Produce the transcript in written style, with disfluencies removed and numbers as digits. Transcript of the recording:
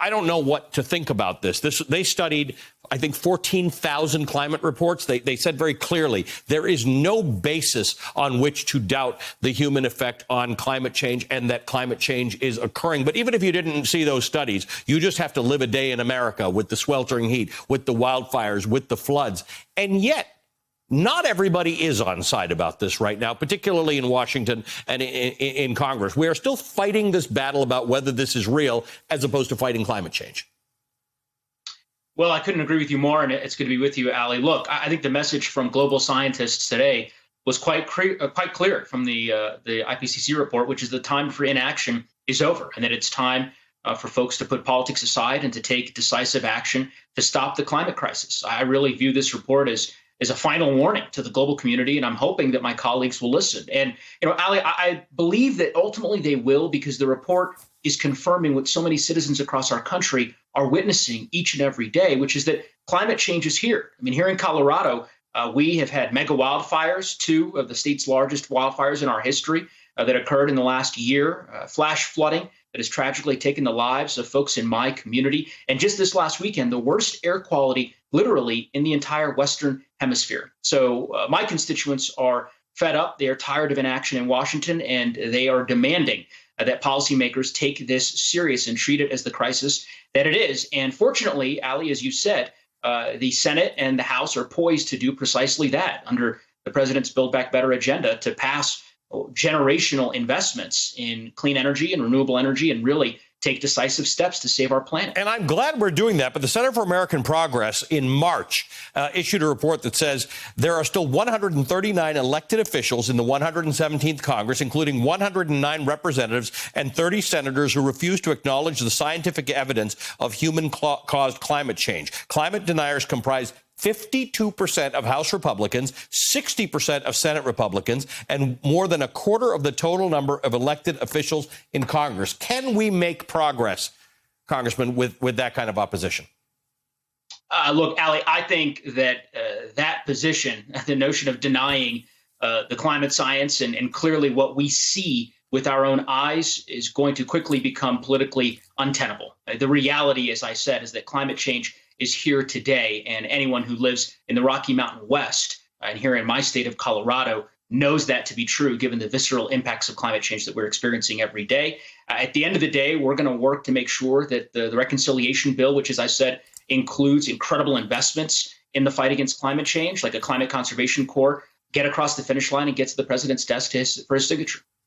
I don't know what to think about this. They studied, I think, 14,000 climate reports. They said very clearly there is no basis on which to doubt the human effect on climate change and that climate change is occurring. But even if you didn't see those studies, you just have to live a day in America with the sweltering heat, with the wildfires, with the floods. And yet, not everybody is on side about this right now, particularly in Washington and in Congress. We are still fighting this battle about whether this is real as opposed to fighting climate change. Well, I couldn't agree with you more, and it's good to be with you, Ali. Look, I think the message from global scientists today was quite clear from the IPCC report, which is the time for inaction is over, and that it's time for folks to put politics aside and to take decisive action to stop the climate crisis. I really view this report as a final warning to the global community, and I'm hoping that my colleagues will listen. And, Ali, I believe that ultimately they will, because the report is confirming what so many citizens across our country are witnessing each and every day, which is that climate change is here. I mean, here in Colorado, we have had mega wildfires, 2 of the state's largest wildfires in our history that occurred in the last year, flash flooding that has tragically taken the lives of folks in my community. And just this last weekend, the worst air quality literally in the entire Western Hemisphere. So my constituents are fed up. They are tired of inaction in Washington, and they are demanding that policymakers take this serious and treat it as the crisis that it is. And fortunately, Ali, as you said, the Senate and the House are poised to do precisely that under the president's Build Back Better agenda to pass generational investments in clean energy and renewable energy and really take decisive steps to save our planet. And I'm glad we're doing that. But the Center for American Progress in March issued a report that says there are still 139 elected officials in the 117th Congress, including 109 representatives and 30 senators who refuse to acknowledge the scientific evidence of human-caused climate change. Climate deniers comprise 52% of House Republicans, 60% of Senate Republicans, and more than a quarter of the total number of elected officials in Congress. Can we make progress, Congressman, with that kind of opposition? Look, Ali, I think that that position, the notion of denying the climate science and clearly what we see with our own eyes is going to quickly become politically untenable. The reality, as I said, is that climate change is here today, and anyone who lives in the Rocky Mountain West and here in my state of Colorado knows that to be true, given the visceral impacts of climate change that we're experiencing every day. At the end of the day, we're going to work to make sure that the reconciliation bill, which, as I said, includes incredible investments in the fight against climate change, like a climate conservation corps, get across the finish line and get to the president's desk for his signature.